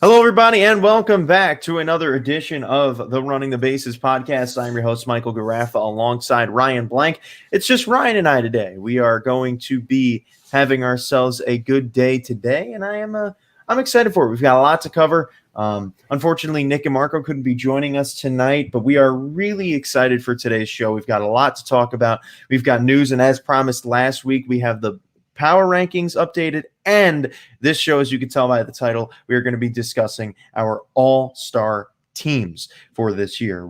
Hello, everybody, and welcome back to another edition of the Running the Bases podcast. I'm your host, Michael Garaffa, alongside Ryan Blank. It's just Ryan and I today. We are going to be having ourselves a good day today, and I'm excited for it. We've got a lot to cover. Unfortunately, Nick and Marco couldn't be joining us tonight, but we are really excited for today's show. We've got a lot to talk about. We've got news, and as promised last week, we have the power rankings updated, and this show, as you can tell by the title, we are going to be discussing our all-star teams for this year.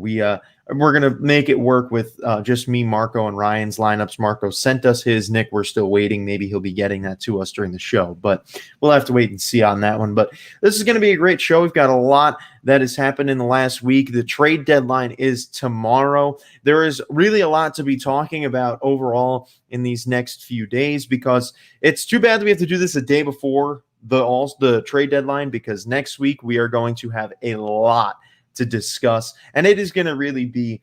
We're going to make it work with just me, Marco, and Ryan's lineups. Marco sent us his. Nick, we're still waiting. Maybe he'll be getting that to us during the show, but we'll have to wait and see on that one. But this is going to be a great show. We've got a lot that has happened in the last week. The trade deadline is tomorrow. There is really a lot to be talking about overall in these next few days, because it's too bad that we have to do this a day before the trade deadline, because next week we are going to have a lot to discuss, and it is going to really be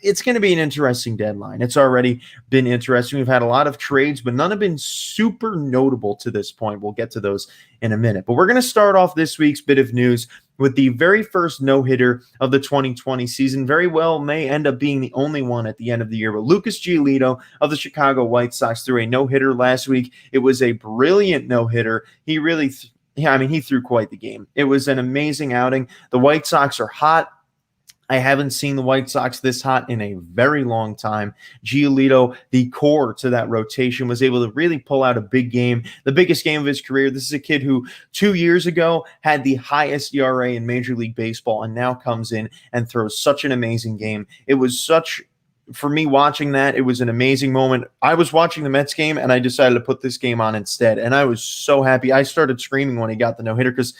it's going to be an interesting deadline. It's already been interesting. We've had a lot of trades, but none have been super notable to this point. We'll get to those in a minute, but we're going to start off this week's bit of news with the very first no-hitter of the 2020 season. Very well may end up being the only one at the end of the year, but Lucas Giolito of the Chicago White Sox threw a no-hitter last week. It was a brilliant no-hitter. He really he threw quite the game. It was an amazing outing. The White Sox are hot. I haven't seen the White Sox this hot in a very long time. Giolito, the core to that rotation, was able to really pull out a big game, the biggest game of his career. This is a kid who 2 years ago had the highest ERA in Major League Baseball and now comes in and throws such an amazing game. It was for me watching that, it was an amazing moment. I was watching the Mets game, and I decided to put this game on instead, and I was so happy. I started screaming when he got the no-hitter because,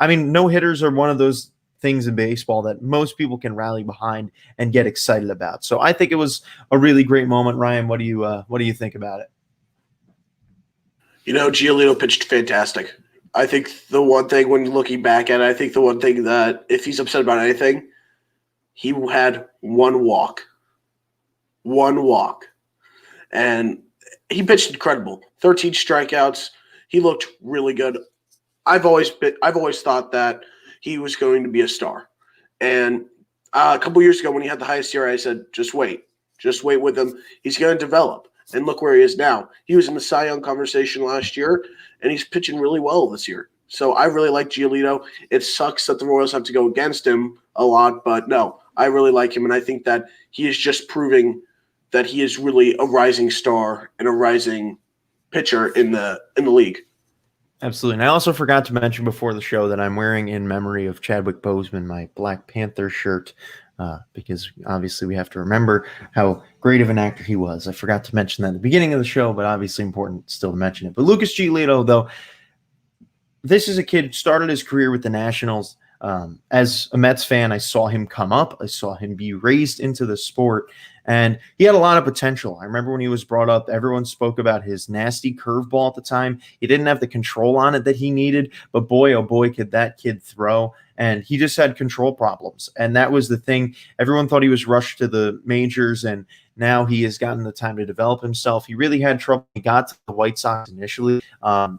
no-hitters are one of those things in baseball that most people can rally behind and get excited about. So I think it was a really great moment. Ryan, what do you think about it? Giolito pitched fantastic. I think the one thing, when looking back at it, I think the one thing that if he's upset about anything, he had one walk, and he pitched incredible. 13 strikeouts. He looked really good. I've always thought that he was going to be a star. And a couple years ago when he had the highest ERA, I said, just wait with him. He's going to develop. And look where he is now. He was in the Cy Young conversation last year, and he's pitching really well this year. So I really like Giolito. It sucks that the Royals have to go against him a lot, but no, I really like him. And I think that he is just proving that he is really a rising star and a rising pitcher in the league. Absolutely. And I also forgot to mention before the show that I'm wearing, in memory of Chadwick Boseman, my Black Panther shirt, because obviously we have to remember how great of an actor he was. I forgot to mention that at the beginning of the show, but obviously important still to mention it. But Lucas Giolito, though, this is a kid who started his career with the Nationals. As a Mets fan, I saw him come up. I saw him be raised into the sport, and he had a lot of potential. I remember when he was brought up, everyone spoke about his nasty curveball at the time. He didn't have the control on it that he needed, but boy, oh boy, could that kid throw. And he just had control problems. And that was the thing. Everyone thought he was rushed to the majors, and now he has gotten the time to develop himself. He really had trouble. He got to the White Sox initially to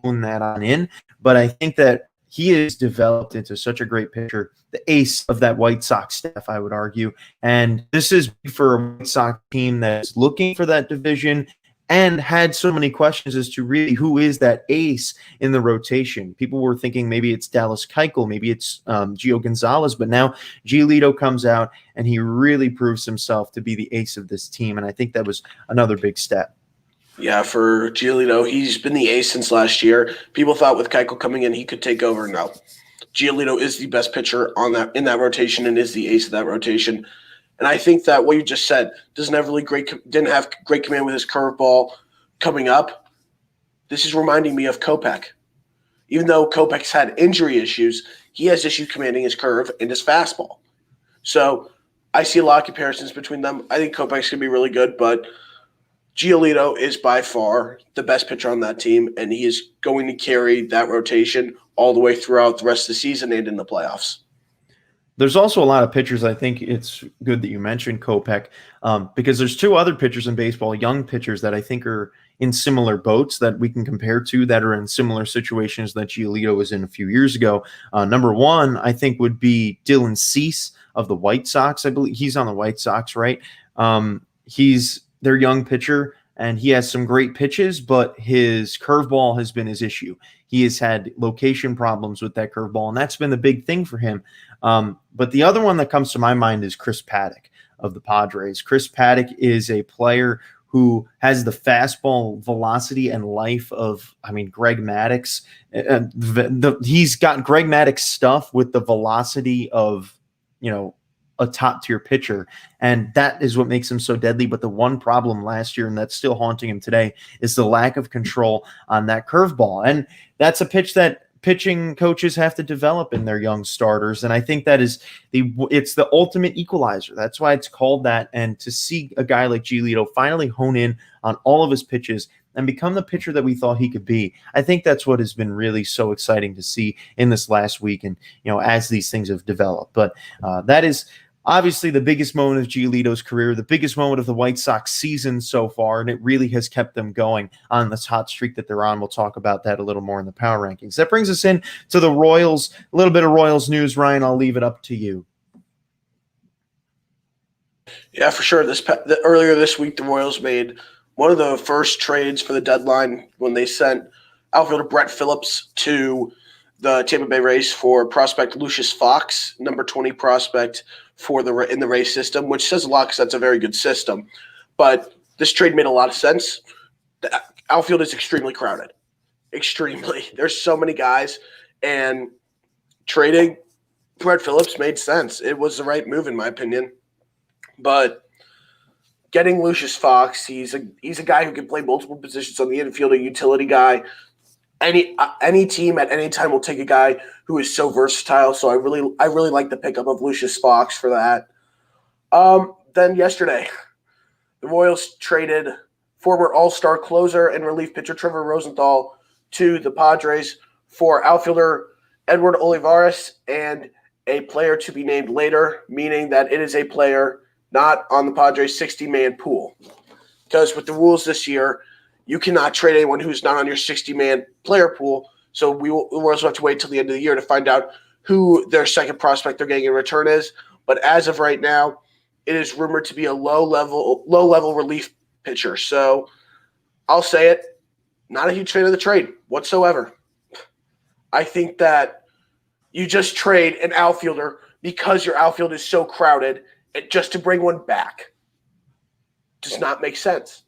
hone that on in. But I think that he is developed into such a great pitcher, the ace of that White Sox staff, I would argue. And this is for a White Sox team that is looking for that division and had so many questions as to really who is that ace in the rotation. People were thinking maybe it's Dallas Keuchel, maybe it's Gio Gonzalez, but now Giolito comes out and he really proves himself to be the ace of this team. And I think that was another big step. Yeah, for Giolito, he's been the ace since last year. People thought with Keuchel coming in, he could take over. No, Giolito is the best pitcher in that rotation and is the ace of that rotation. And I think that what you just said didn't have great command with his curveball coming up. This is reminding me of Kopech. Even though Kopech's had injury issues, he has issues commanding his curve and his fastball. So I see a lot of comparisons between them. I think Kopech's going to be really good, but Giolito is by far the best pitcher on that team, and he is going to carry that rotation all the way throughout the rest of the season and in the playoffs. There's also a lot of pitchers. I think it's good that you mentioned Kopech because there's two other pitchers in baseball, young pitchers that I think are in similar boats that we can compare to that are in similar situations that Giolito was in a few years ago. Number one, I think, would be Dylan Cease of the White Sox. I believe he's on the White Sox, right? He's their young pitcher, and he has some great pitches, but his curveball has been his issue. He has had location problems with that curveball, and that's been the big thing for him. But the other one that comes to my mind is Chris Paddack of the Padres. Chris Paddack is a player who has the fastball velocity and life of, Greg Maddux. He's got Greg Maddux stuff with the velocity of, a top tier pitcher. And that is what makes him so deadly. But the one problem last year, and that's still haunting him today, is the lack of control on that curveball. And that's a pitch that pitching coaches have to develop in their young starters. And I think that it's the ultimate equalizer. That's why it's called that. And to see a guy like Giolito finally hone in on all of his pitches and become the pitcher that we thought he could be, I think that's what has been really so exciting to see in this last week. And, as these things have developed, but that is obviously the biggest moment of Giolito's career, the biggest moment of the White Sox season so far, and it really has kept them going on this hot streak that they're on. We'll talk about that a little more in the power rankings. That brings us in to the Royals, a little bit of Royals news. Ryan, I'll leave it up to you. Yeah, for sure. Earlier this week, the Royals made one of the first trades for the deadline when they sent outfielder Brett Phillips to the Tampa Bay Rays for prospect Lucius Fox, number 20 prospect in the Rays system, which says a lot because that's a very good system. But this trade made a lot of sense. The outfield is extremely crowded. Extremely. There's so many guys, and trading Brett Phillips made sense. It was the right move, in my opinion. But getting Lucius Fox, he's a guy who can play multiple positions on the infield, a utility guy. Any team at any time will take a guy who is so versatile. So I really like the pickup of Lucius Fox for that. Then yesterday, the Royals traded former All-Star closer and relief pitcher Trevor Rosenthal to the Padres for outfielder Edward Olivares and a player to be named later, meaning that it is a player not on the Padres' 60-man pool. Because with the rules this year, you cannot trade anyone who's not on your 60-man player pool. So the Royals will have to wait till the end of the year to find out who their second prospect they're getting in return is. But as of right now, it is rumored to be a low-level relief pitcher. So I'll say it, not a huge fan of the trade whatsoever. I think that you just trade an outfielder because your outfield is so crowded just to bring one back. Does not make sense.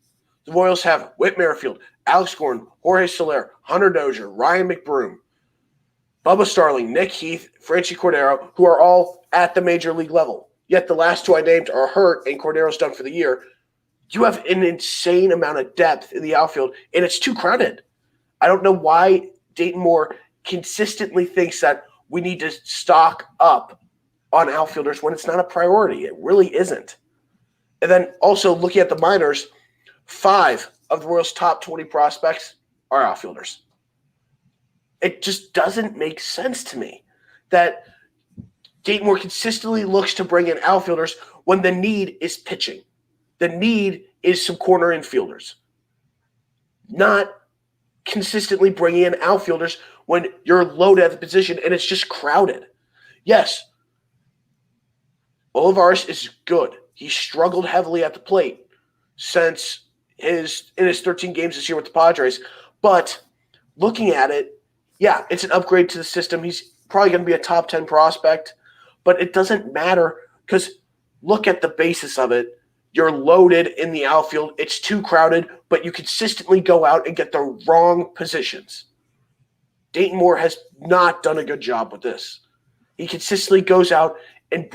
The Royals have Whit Merrifield, Alex Gordon, Jorge Soler, Hunter Dozier, Ryan McBroom, Bubba Starling, Nick Heath, Franchi Cordero, who are all at the major league level. Yet the last two I named are hurt and Cordero's done for the year. You have an insane amount of depth in the outfield, and it's too crowded. I don't know why Dayton Moore consistently thinks that we need to stock up on outfielders when it's not a priority. It really isn't. And then also looking at the minors, 5 of the Royals' top 20 prospects are outfielders. It just doesn't make sense to me that Dayton Moore consistently looks to bring in outfielders when the need is pitching. The need is some corner infielders. Not consistently bringing in outfielders when you're loaded at the position and it's just crowded. Yes, Olivares is good. He struggled heavily at the plate since in his 13 games this year with the Padres. But looking at it, yeah, it's an upgrade to the system. He's probably going to be a top 10 prospect, but it doesn't matter because look at the basis of it. You're loaded in the outfield. It's too crowded, but you consistently go out and get the wrong positions. Dayton Moore has not done a good job with this. He consistently goes out and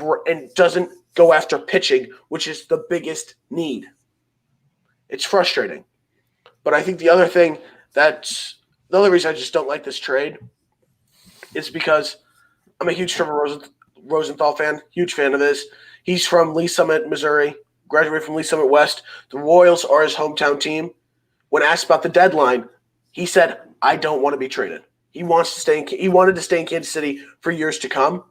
doesn't go after pitching, which is the biggest need. It's frustrating. But I think the other reason I just don't like this trade is because I'm a huge Trevor Rosenthal fan, huge fan of his. He's from Lee Summit, Missouri, graduated from Lee Summit West. The Royals are his hometown team. When asked about the deadline, he said, I don't want to be traded. He wanted to stay in Kansas City for years to come.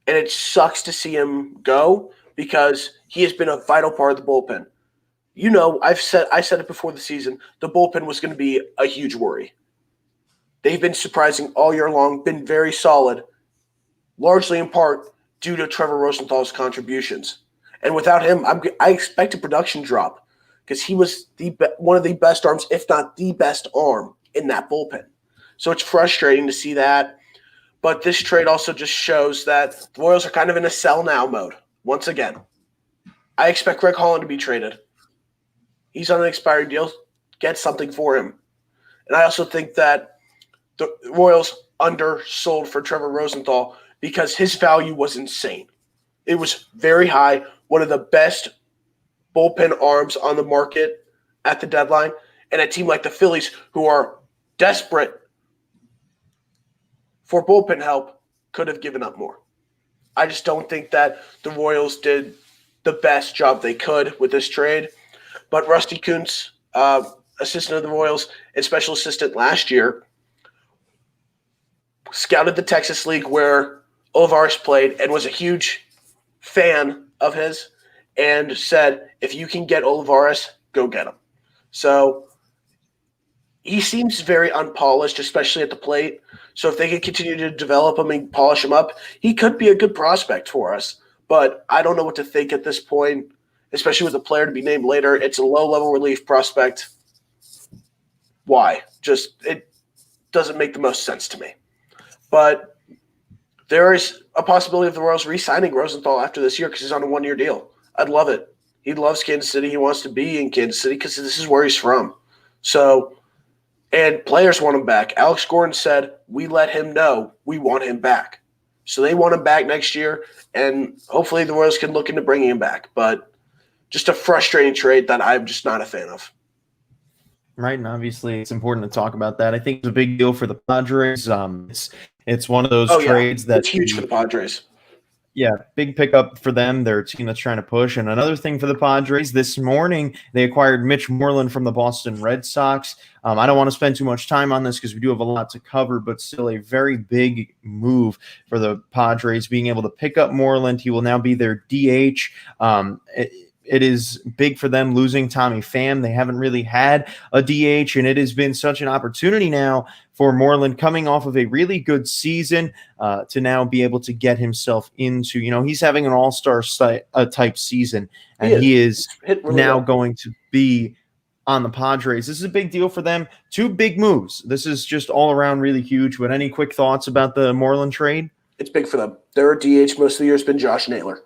And it sucks to see him go because he has been a vital part of the bullpen. I said it before the season, the bullpen was going to be a huge worry. They've been surprising all year long, been very solid, largely in part due to Trevor Rosenthal's contributions. And without him, I expect a production drop because he was one of the best arms, if not the best arm in that bullpen. So it's frustrating to see that. But this trade also just shows that the Royals are kind of in a sell now mode once again. I expect Greg Holland to be traded. He's on an expired deal. Get something for him. And I also think that the Royals undersold for Trevor Rosenthal because his value was insane. It was very high, one of the best bullpen arms on the market at the deadline, and a team like the Phillies, who are desperate for bullpen help, could have given up more. I just don't think that the Royals did the best job they could with this trade. But Rusty Kuntz, assistant of the Royals and special assistant last year, scouted the Texas League where Olivares played and was a huge fan of his and said, if you can get Olivares, go get him. So he seems very unpolished, especially at the plate. So if they can continue to develop him and polish him up, he could be a good prospect for us. But I don't know what to think at this point, especially with a player to be named later. It's a low-level relief prospect. Why? It doesn't make the most sense to me. But there is a possibility of the Royals re-signing Rosenthal after this year because he's on a one-year deal. I'd love it. He loves Kansas City. He wants to be in Kansas City because this is where he's from. So, and players want him back. Alex Gordon said, we let him know we want him back. So they want him back next year, and hopefully the Royals can look into bringing him back. But just a frustrating trade that I'm just not a fan of. Right, and obviously it's important to talk about that. I think it's a big deal for the Padres. It's one of those trades that's huge for the Padres. Yeah, big pickup for them. They're a team that's trying to push. And another thing for the Padres, this morning they acquired Mitch Moreland from the Boston Red Sox. I don't want to spend too much time on this because we do have a lot to cover, but still a very big move for the Padres being able to pick up Moreland. He will now be their DH. It is big for them losing Tommy Pham. They haven't really had a DH, and it has been such an opportunity now for Moreland coming off of a really good season to now be able to get himself into, he's having an all-star type season, and he is now going to be on the Padres. This is a big deal for them. Two big moves. This is just all around really huge. But any quick thoughts about the Moreland trade? It's big for them. Their DH most of the year has been Josh Naylor.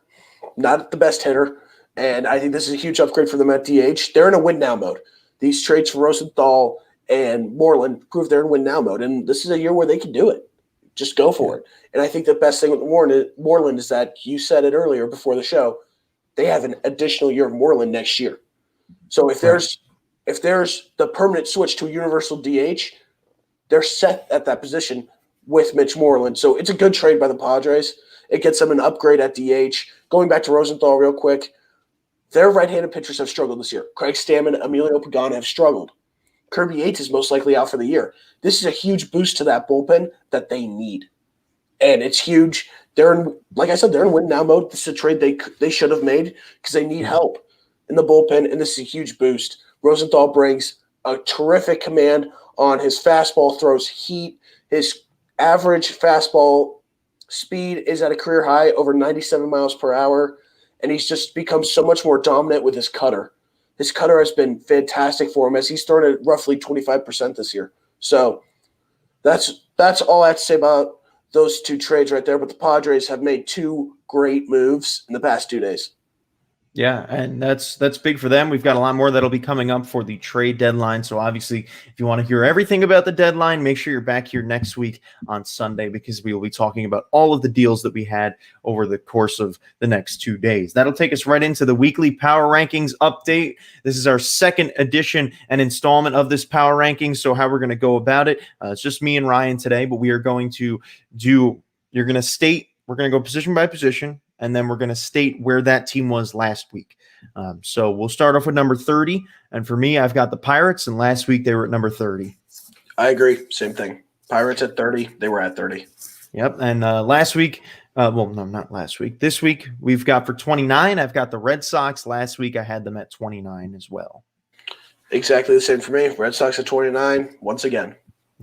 Not the best hitter. And I think this is a huge upgrade for them at DH. They're in a win-now mode. These trades for Rosenthal and Moreland prove they're in win-now mode. And this is a year where they can do it. Just go for it. And I think the best thing with Moreland is that you said it earlier before the show, they have an additional year of Moreland next year. So if there's the permanent switch to a universal DH, they're set at that position with Mitch Moreland. So it's a good trade by the Padres. It gets them an upgrade at DH. Going back to Rosenthal real quick, their right-handed pitchers have struggled this year. Craig Stammen, Emilio Pagano have struggled. Kirby Yates is most likely out for the year. This is a huge boost to that bullpen that they need. And it's huge. Like I said, they're in win-now mode. This is a trade they should have made because they need help in the bullpen, and this is a huge boost. Rosenthal brings a terrific command on his fastball, throws heat. His average fastball speed is at a career high, over 97 miles per hour. And he's just become so much more dominant with his cutter. His cutter has been fantastic for him as he's thrown at roughly 25% this year. So that's all I have to say about those two trades right there. But the Padres have made two great moves in the past 2 days. Yeah, and that's big for them. We've got a lot more that'll be coming up for the trade deadline. So obviously, if you want to hear everything about the deadline, make sure you're back here next week on Sunday because we will be talking about all of the deals that we had over the course of the next 2 days. That'll take us right into the weekly Power Rankings update. This is our second edition and installment of this Power Rankings. So how we're going to go about it, it's just me and Ryan today, but we are going to we're going to go position by position, and then we're going to state where that team was last week. So we'll start off with number 30. And for me, I've got the Pirates, and last week they were at number 30. I agree. Same thing. Pirates at 30. They were at 30. Yep. And last week, Well, no, not last week. This week we've got for 29. I've got the Red Sox. Last week I had them at 29 as well. Exactly the same for me. Red Sox at 29 once again.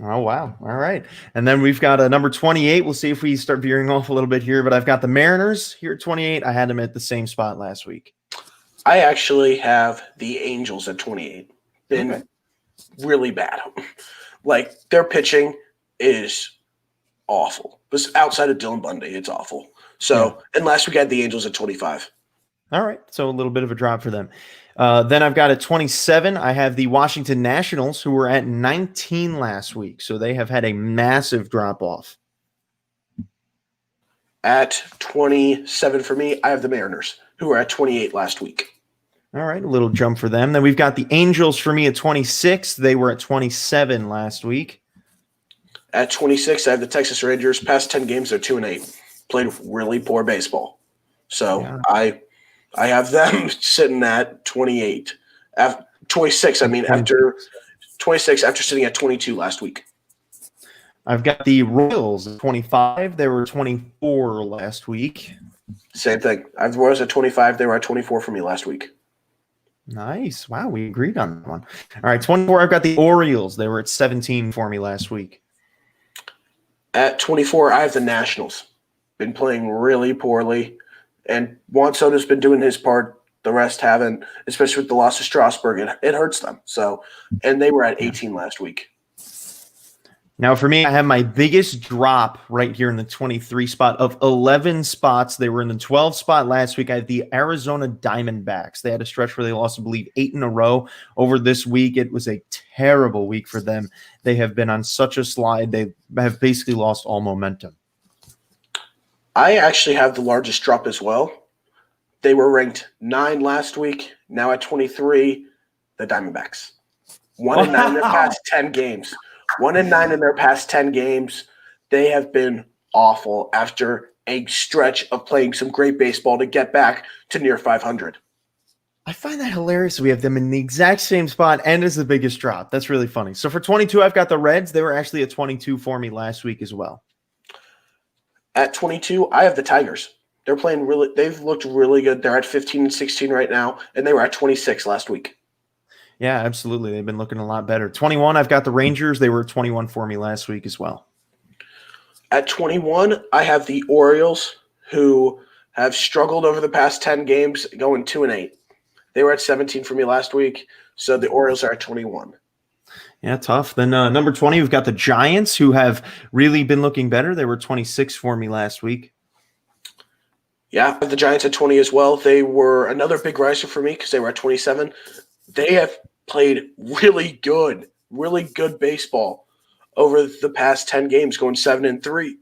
Oh, wow. All right. And then we've got a number 28. We'll see if we start veering off a little bit here, but I've got the Mariners here at 28. I had them at the same spot last week. I actually have the Angels at 28. Been really bad. Like, their pitching is awful. But outside of Dylan Bundy, it's awful. So, and last week I had the Angels at 25. All right. So a little bit of a drop for them. Then I've got at 27, I have the Washington Nationals, who were at 19 last week. So they have had a massive drop off. At 27 for me, I have the Mariners, who were at 28 last week. All right. A little jump for them. Then we've got the Angels for me at 26. They were at 27 last week. At 26, I have the Texas Rangers. Past 10 games, they're 2-8. Played really poor baseball. So I have them sitting at 28. 26, I mean, after 26, after sitting at 22 last week. I've got the Royals at 25. They were 24 last week. Same thing. I have the Royals at 25. They were at 24 for me last week. Nice. Wow, we agreed on that one. All right, 24, I've got the Orioles. They were at 17 for me last week. At 24, I have the Nationals. Been playing really poorly. And Juan Soto's been doing his part. The rest haven't, especially with the loss of Strasburg. It hurts them. So, and they were at 18 last week. Now, for me, I have my biggest drop right here in the 23 spot of 11 spots. They were in the 12 spot last week. I have the Arizona Diamondbacks. They had a stretch where they lost, I believe, 8 in a row over this week. It was a terrible week for them. They have been on such a slide. They have basically lost all momentum. I actually have the largest drop as well. They were ranked 9 last week. Now at 23, the Diamondbacks. 1-9 in their past 10 games. 1-9 in their past 10 games. They have been awful after a stretch of playing some great baseball to get back to near 500. I find that hilarious. We have them in the exact same spot and as the biggest drop. That's really funny. So for 22, I've got the Reds. They were actually at 22 for me last week as well. At 22, I have the Tigers. They're playing really – they've looked really good. They're at 15 and 16 right now, and they were at 26 last week. Yeah, absolutely. They've been looking a lot better. 21, I've got the Rangers. They were 21 for me last week as well. At 21, I have the Orioles, who have struggled over the past 10 games, going 2-8. They were at 17 for me last week, so the Orioles are at 21. Yeah, tough. Then number 20, we've got the Giants, who have really been looking better. They were 26 for me last week. Yeah, the Giants at 20 as well. They were another big riser for me because they were at 27. They have played really good baseball over the past 10 games, going 7-3.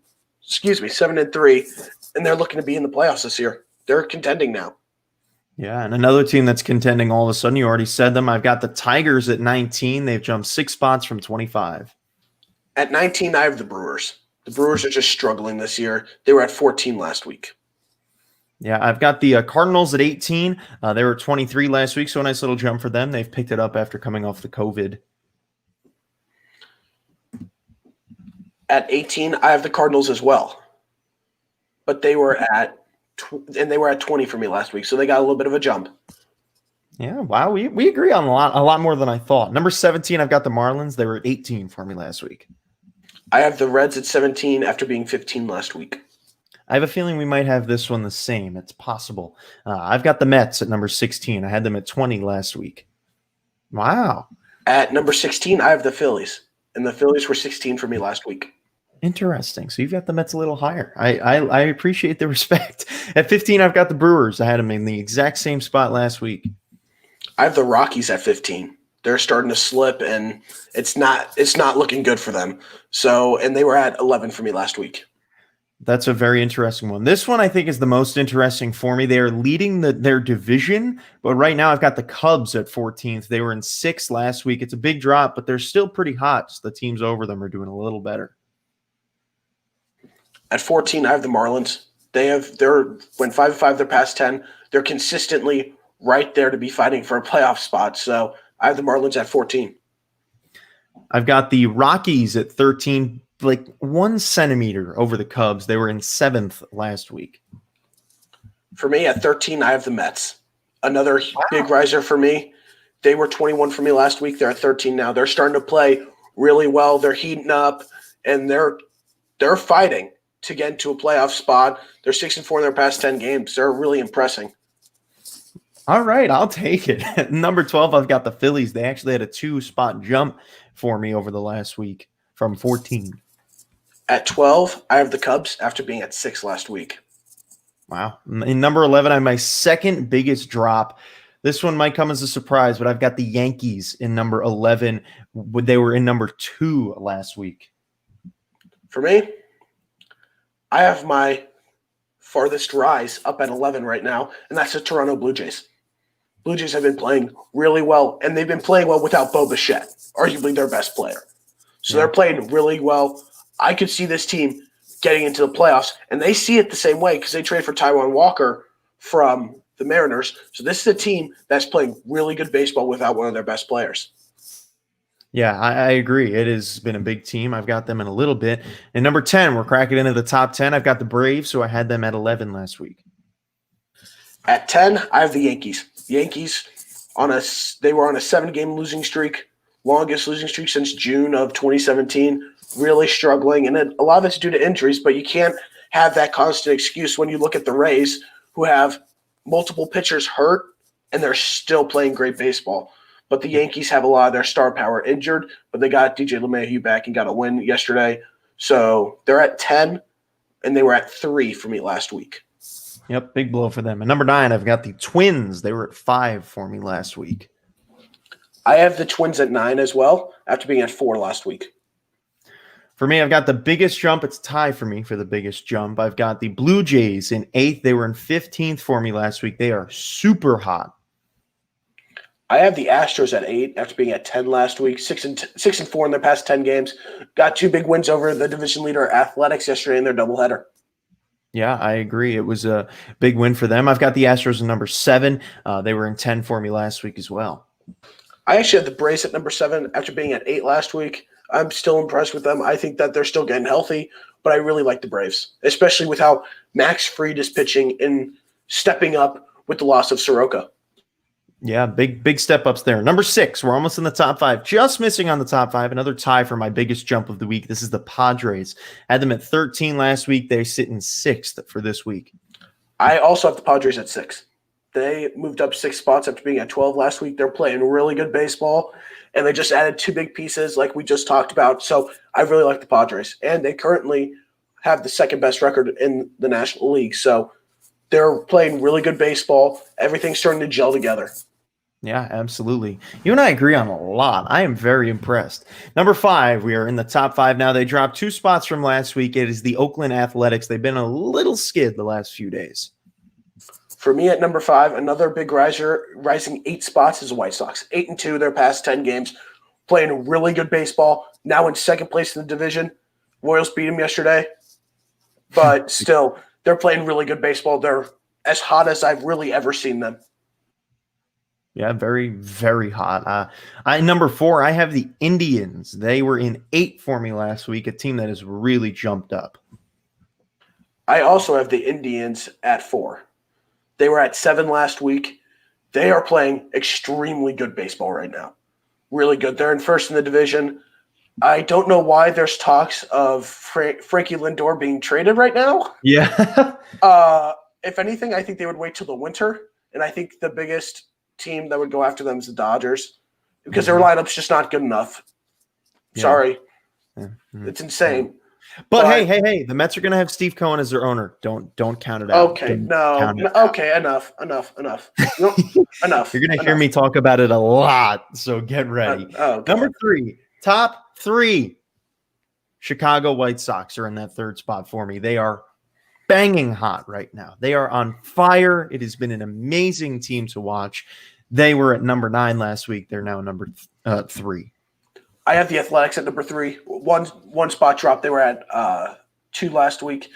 7-3, and they're looking to be in the playoffs this year. They're contending now. Yeah, and another team that's contending all of a sudden, you already said them. I've got the Tigers at 19. They've jumped 6 spots from 25. At 19, I have the Brewers. The Brewers are just struggling this year. They were at 14 last week. Yeah, I've got the Cardinals at 18. They were 23 last week, so a nice little jump for them. They've picked it up after coming off the COVID. At 18, I have the Cardinals as well. But they were at 20 for me last week, so they got a little bit of a jump. Yeah, wow, we agree on a lot more than I thought. Number 17, I've got the Marlins. They were at 18 for me last week. I have the Reds at 17 after being 15 last week. I have a feeling we might have this one the same. It's possible. I've got the Mets at number 16. I had them at 20 last week. Wow. At number 16, I have the Phillies, and the Phillies were 16 for me last week. Interesting. So you've got the Mets a little higher. I appreciate the respect. At 15, I've got the Brewers. I had them in the exact same spot last week. I have the Rockies at 15. They're starting to slip, and it's not looking good for them. So, and they were at 11 for me last week. That's a very interesting one. This one I think is the most interesting for me. They are leading their division, but right now I've got the Cubs at 14th. They were in 6th last week. It's a big drop, but they're still pretty hot. So the teams over them are doing a little better. At 14, I have the Marlins. They're went 5-5 their past 10. They're consistently right there to be fighting for a playoff spot. So I have the Marlins at 14. I've got the Rockies at 13. like 1 centimeter over the Cubs. They were in 7th last week. For me, at 13, I have the Mets. Another big riser for me. They were 21 for me last week. They're at 13 now. They're starting to play really well. They're heating up, and they're fighting to get into a playoff spot. They're 6-4 in their past 10 games. They're really impressing. All right, I'll take it. Number 12, I've got the Phillies. They actually had a 2-spot jump for me over the last week from 14. At 12, I have the Cubs after being at 6 last week. Wow. In number 11, I have my second biggest drop. This one might come as a surprise, but I've got the Yankees in number 11. They were in number 2 last week. For me, I have my farthest rise up at 11 right now, and that's the Toronto Blue Jays. Blue Jays have been playing really well, and they've been playing well without Bo Bichette, arguably their best player. So they're playing really well. I could see this team getting into the playoffs, and they see it the same way because they trade for Taijuan Walker from the Mariners. So this is a team that's playing really good baseball without one of their best players. Yeah, I agree. It has been a big team. I've got them in a little bit. And number 10, we're cracking into the top 10. I've got the Braves, so I had them at 11 last week. At 10, I have the Yankees. The Yankees, they were on a 7-game losing streak, longest losing streak since June of 2017, really struggling. And a lot of it's due to injuries, but you can't have that constant excuse when you look at the Rays, who have multiple pitchers hurt, and they're still playing great baseball. But the Yankees have a lot of their star power injured, but they got DJ LeMahieu back and got a win yesterday. So they're at 10, and they were at 3 for me last week. Yep, big blow for them. And number 9, I've got the Twins. They were at 5 for me last week. I have the Twins at 9 as well, after being at 4 last week. For me, I've got the biggest jump. It's a tie for me for the biggest jump. I've got the Blue Jays in 8th. They were in 15th for me last week. They are super hot. I have the Astros at 8 after being at 10 last week, 6-4 in their past 10 games. Got 2 big wins over the division leader Athletics yesterday in their doubleheader. Yeah, I agree. It was a big win for them. I've got the Astros in number 7. They were in 10 for me last week as well. I actually had the Braves at number 7 after being at 8 last week. I'm still impressed with them. I think that they're still getting healthy, but I really like the Braves, especially with how Max Fried is pitching and stepping up with the loss of Soroka. Yeah, big step ups there. Number 6, we're almost in the top 5, just missing on the top 5. Another tie for my biggest jump of the week. This is the Padres. Had them at 13 last week. They sit in 6th for this week. I also have the Padres at 6. They moved up 6 spots after being at 12 last week. They're playing really good baseball, and they just added 2 big pieces like we just talked about. So I really like the Padres, and they currently have the second best record in the National League. So they're playing really good baseball. Everything's starting to gel together. Yeah, absolutely. You and I agree on a lot. I am very impressed. Number 5, we are in the top 5 now. They dropped 2 spots from last week. It is the Oakland Athletics. They've been a little skid the last few days. For me at number 5, another big rising 8 spots is the White Sox. 8-2 their past 10 games, playing really good baseball. Now in second place in the division. Royals beat them yesterday, but still, they're playing really good baseball. They're as hot as I've really ever seen them. Yeah, very, very hot. Number 4, I have the Indians. They were in 8 for me last week, a team that has really jumped up. I also have the Indians at 4. They were at 7 last week. They are playing extremely good baseball right now. Really good. They're in first in the division. I don't know why there's talks of Frankie Lindor being traded right now. Yeah. If anything, I think they would wait till the winter, and I think the biggest team that would go after them is the Dodgers because their lineup's just not good enough. Sorry. Yeah. It's insane. But hey, the Mets are going to have Steve Cohen as their owner. Don't count it out. Okay, okay, enough. Enough. You're going to hear me talk about it a lot, so get ready. Number 3, top 3. Chicago White Sox are in that 3rd spot for me. They are banging hot right now. They are on fire. It has been an amazing team to watch. They were at number 9 last week. They're now number 3. I have the Athletics at number 3. One spot drop. They were at 2 last week.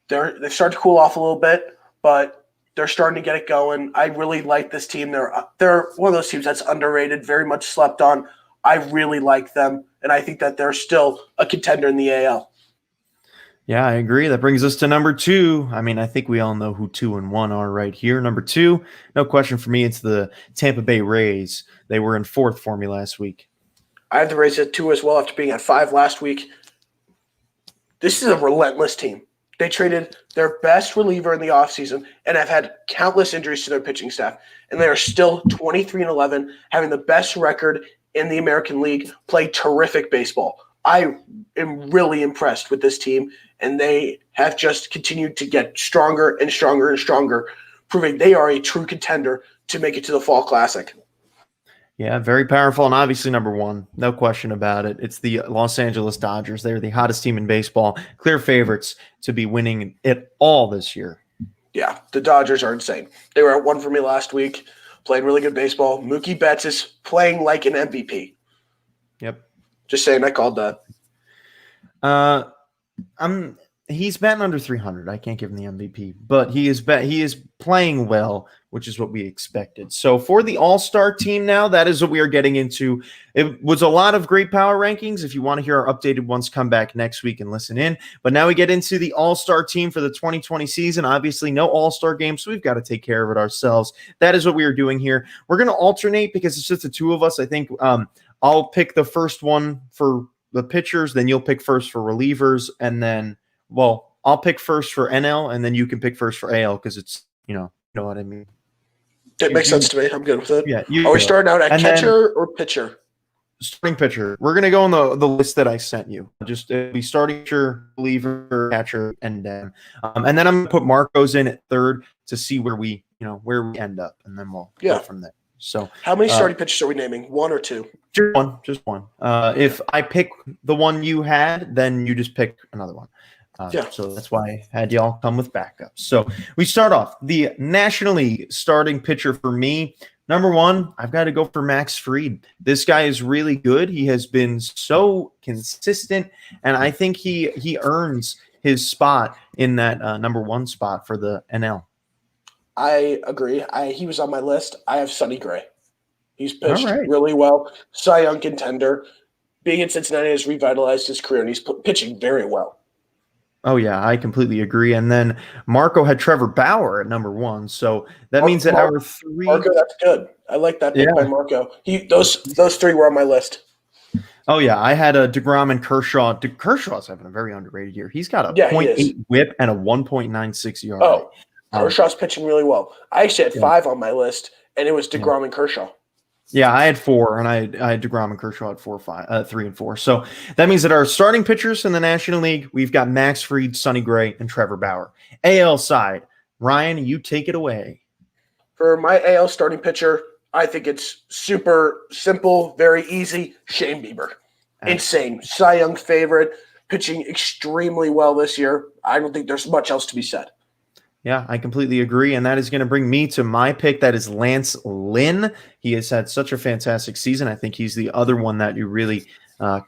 They've started to cool off a little bit, but they're starting to get it going. I really like this team. They're one of those teams that's underrated, very much slept on. I really like them, and I think that they're still a contender in the AL. Yeah, I agree. That brings us to number 2. I mean, I think we all know who 2 and 1 are right here. Number 2, no question for me, it's the Tampa Bay Rays. They were in 4th for me last week. I have the Rays at 2 as well after being at 5 last week. This is a relentless team. They traded their best reliever in the offseason and have had countless injuries to their pitching staff. And they are still 23-11, having the best record in the American League, play terrific baseball. I am really impressed with this team, and they have just continued to get stronger and stronger and stronger, proving they are a true contender to make it to the Fall Classic. Yeah, very powerful, and obviously number 1, no question about it. It's the Los Angeles Dodgers. They're the hottest team in baseball, clear favorites to be winning it all this year. Yeah, the Dodgers are insane. They were at 1 for me last week, played really good baseball. Mookie Betts is playing like an MVP. Yep. Just saying, I called that. He's batting under 300. I can't give him the MVP, but he is playing well, which is what we expected. So for the All-Star team now, that is what we are getting into. It was a lot of great power rankings. If you want to hear our updated ones, come back next week and listen in. But now we get into the All-Star team for the 2020 season. Obviously, no All-Star game, so we've got to take care of it ourselves. That is what we are doing here. We're going to alternate because it's just the two of us. I think I'll pick the first one for the pitchers, then you'll pick first for relievers, and then I'll pick first for NL, and then you can pick first for AL because it's, you know what I mean. It makes sense to me. I'm good with it. Yeah. Are we starting out at catcher or pitcher? Starting pitcher. We're going to go on the list that I sent you. Just be starting pitcher, reliever, catcher, and then I'm going to put Marcos in at 3rd to see where we end up, and then we'll go from there. So how many starting pitchers are we naming? 1 or 2? Just one. If I pick the one you had, then you just pick another one. So that's why I had y'all come with backups. So we start off the National League starting pitcher for me. Number 1, I've got to go for Max Fried. This guy is really good. He has been so consistent, and I think he earns his spot in that number 1 spot for the NL. I agree. He was on my list. I have Sonny Gray. He's pitched really well. Cy Young contender. Being in Cincinnati has revitalized his career, and he's pitching very well. Oh, yeah, I completely agree. And then Marco had Trevor Bauer at number 1. So that means that our 3 – Marco, that's good. I like that pick by Marco. Those 3 were on my list. Oh, yeah, I had a DeGrom and Kershaw. Kershaw's having a very underrated year. He's got a 0.8 whip and a 1.96 ERA. Oh, Kershaw's pitching really well. I actually had 5 on my list, and it was DeGrom and Kershaw. Yeah, I had 4, and I had DeGrom and Kershaw at 3 and 4. So that means that our starting pitchers in the National League, we've got Max Fried, Sonny Gray, and Trevor Bauer. AL side, Ryan, you take it away. For my AL starting pitcher, I think it's super simple, very easy. Shane Bieber. Insane. Cy Young favorite, pitching extremely well this year. I don't think there's much else to be said. Yeah, I completely agree, and that is going to bring me to my pick. That is Lance Lynn. He has had such a fantastic season. I think he's the other one that you really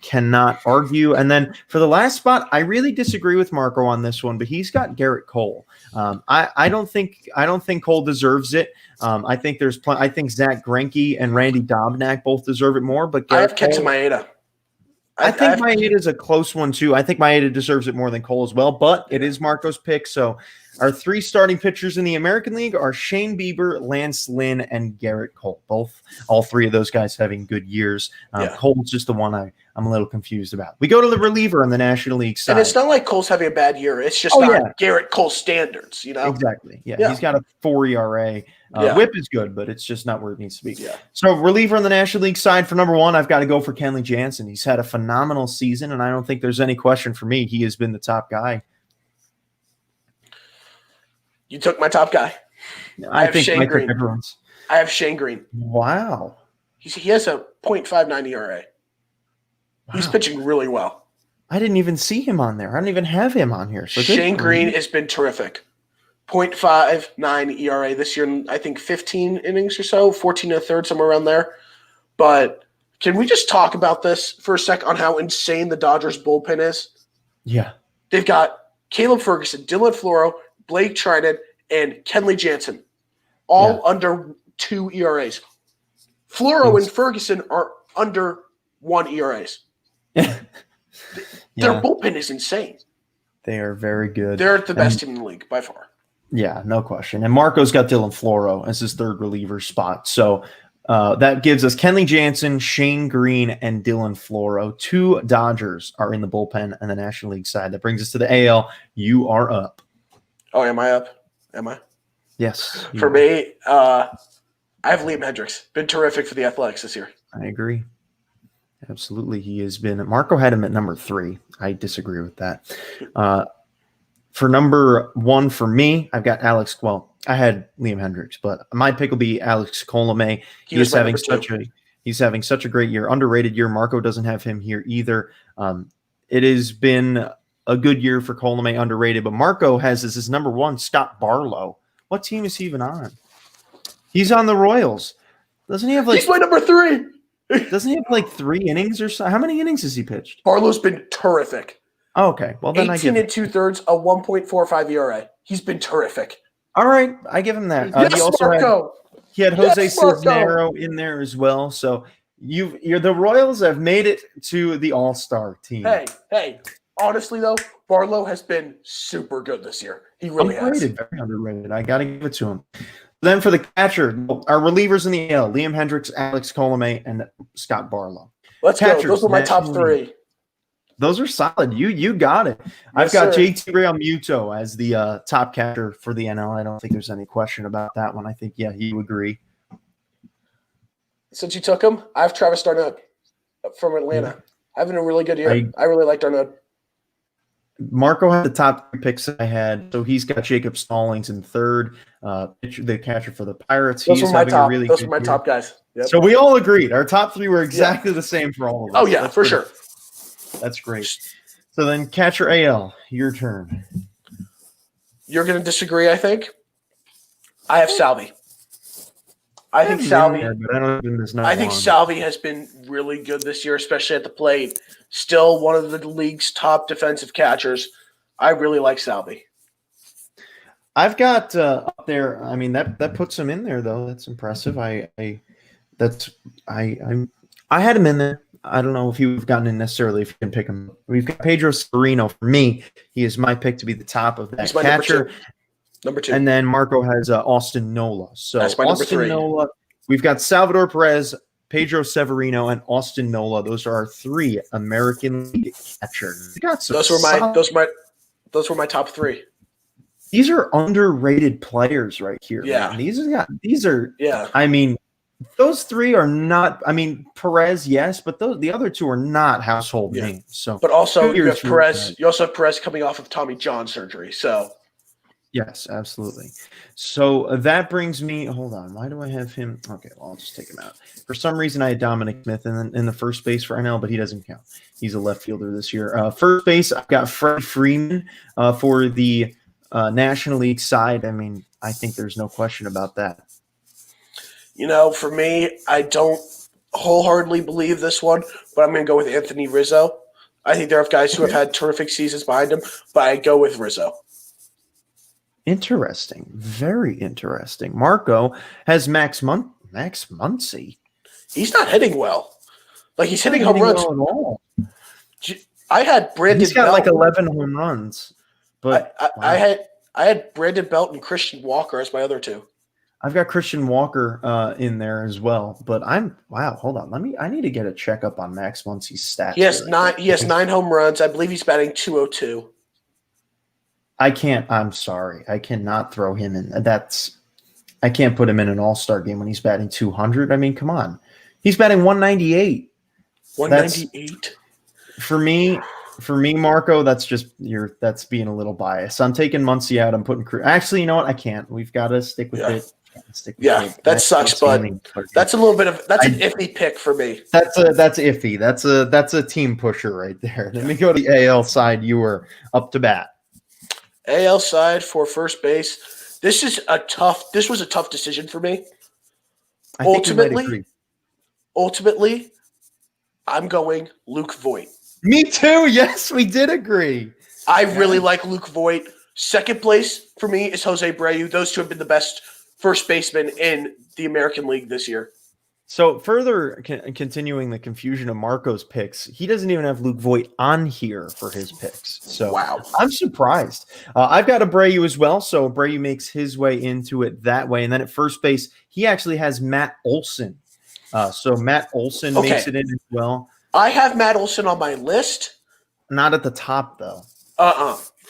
cannot argue. And then for the last spot, I really disagree with Marco on this one, but he's got Garrett Cole. I don't think Cole deserves it. I think I think Zach Greinke and Randy Dobnak both deserve it more. But I have Kenta Maeda. I think Maeda is a close one too. I think Maeda deserves it more than Cole as well. But it is Marco's pick, so. Our 3 starting pitchers in the American League are Shane Bieber, Lance Lynn, and Garrett Cole. All 3 of those guys having good years. Cole's just the one I'm a little confused about. We go to the reliever on the National League side. And it's not like Cole's having a bad year. It's just not Garrett Cole standards, Exactly. Yeah, he's got a 4 ERA. Whip is good, but it's just not where it needs to be. Yeah. So reliever on the National League side for number 1, I've got to go for Kenley Jansen. He's had a phenomenal season, and I don't think there's any question for me. He has been the top guy. You took my top guy. I think Shane Green. Everyone's. I have Shane Green. Wow. He has a .59 ERA. He's pitching really well. I didn't even see him on there. I don't even have him on here. So Shane Green has been terrific. .59 ERA this year, I think 15 innings or so, 14 and a third, somewhere around there. But can we just talk about this for a sec on how insane the Dodgers bullpen is? Yeah. They've got Caleb Ferguson, Dylan Floro, Blake Trinan, and Kenley Jansen, all under 2 ERAs. Floro and Ferguson are under 1 ERAs. Yeah. Their bullpen is insane. They are very good. They're the best team in the league by far. Yeah, no question. And Marco's got Dylan Floro as his third reliever spot. So that gives us Kenley Jansen, Shane Green, and Dylan Floro. 2 Dodgers are in the bullpen on the National League side. That brings us to the AL. You are up. Oh, am I up? Am I? Yes. For me, I have Liam Hendricks. Been terrific for the Athletics this year. I agree. Absolutely. He has been. Marco had him at number 3. I disagree with that. For number 1 for me, I've got Alex. Well, I had Liam Hendricks, but my pick will be Alex Colomé. He's having such a great year, underrated year. Marco doesn't have him here either. It has been a good year for Colomé, underrated, but Marco has as his number 1 Scott Barlow. What team is he even on? He's on the Royals. Doesn't he have He's my number 3. Doesn't he have like 3 innings or so? How many innings has he pitched? Barlow's been terrific. Oh, okay. Well, then 18 and 2/3, a 1.45 ERA. He's been terrific. All right. I give him that. Yes, he also Marco. had Jose Cisnero in there as well. So you're the Royals have made it to the All-Star team. Hey. Honestly, though, Barlow has been super good this year. He really has. Very underrated. I got to give it to him. Then for the catcher, our relievers in the AL, Liam Hendricks, Alex Colomé, and Scott Barlow. Let's go. Those were my top 3. Those are solid. You got it. Yes, I've got JT Realmuto as the top catcher for the NL. I don't think there's any question about that one. I think, yeah, you agree. Since you took him, I have Travis d'Arnaud from Atlanta. Having a really good year. I really like d'Arnaud. Marco had the top 3 picks I had, so he's got Jacob Stallings in third, the catcher for the Pirates. Those were my top. Those were my top guys. Yep. So we all agreed. Our top 3 were exactly the same for all of us. Oh yeah, for sure. That's great. So then, catcher AL, your turn. You're going to disagree, I think. I have Salvi. I think Salvi has been really good this year, especially at the plate. Still one of the league's top defensive catchers. I really like Salvi. I've got up there. I mean, that puts him in there though. That's impressive. I had him in there. I don't know if you've gotten in necessarily if you can pick him. We've got Pedro Severino. For me, he is my pick to be the top of that catcher. Number 2. And then Marco has Austin Nola. So that's my Austin number 3. Nola. We've got Salvador Perez, Pedro Severino, and Austin Nola. Those are our 3 American League catchers. Those were my top 3. These are underrated players right here. Yeah. Man. These are. I mean, those 3 are not. I mean, Perez, yes, but the other 2 are not household names. So, but also you have Perez. You also have Perez coming off of Tommy John surgery. So. Yes, absolutely. So that brings me. Hold on. Why do I have him? Okay, well, I'll just take him out. For some reason, I had Dominic Smith in the first base for NL, but he doesn't count. He's a left fielder this year. First base, I've got Freddie Freeman for the National League side. I mean, I think there's no question about that. You know, for me, I don't wholeheartedly believe this one, but I'm going to go with Anthony Rizzo. I think there are guys who have had terrific seasons behind him, but I go with Rizzo. Interesting. Very interesting. Marco has Max Muncy. He's not hitting well. Like, he's hitting home runs. Well at all. I had Brandon He's got Belt. like 11 home runs. But I had Brandon Belt and Christian Walker as my other 2. I've got Christian Walker in there as well. But hold on. I need to get a checkup on Max Muncy's stats. He has 9 home runs. I believe he's batting .202. I'm sorry. I cannot throw him in. I can't put him in an all-star game when he's batting 200. I mean, come on. He's batting 198. 198? For me, Marco, that's being a little biased. I'm taking Muncy out. I'm putting actually, you know what? I can't. We've got to stick with it. That sucks, but that's a little bit of an iffy pick for me. That's iffy. That's a team pusher right there. Let me go to the AL side. You were up to bat. AL side for first base. This was a tough decision for me. Ultimately, I'm going Luke Voit. Me too. Yes, we did agree. I really like Luke Voit. Second place for me is Jose Abreu. Those 2 have been the best first basemen in the American League this year. So further continuing the confusion of Marco's picks, he doesn't even have Luke Voigt on here for his picks. So Wow. I'm surprised. I've got Abreu as well. So Abreu makes his way into it that way. And then at first base, he actually has Matt Olson. So Matt Olson makes it in as well. I have Matt Olson on my list. Not at the top, though.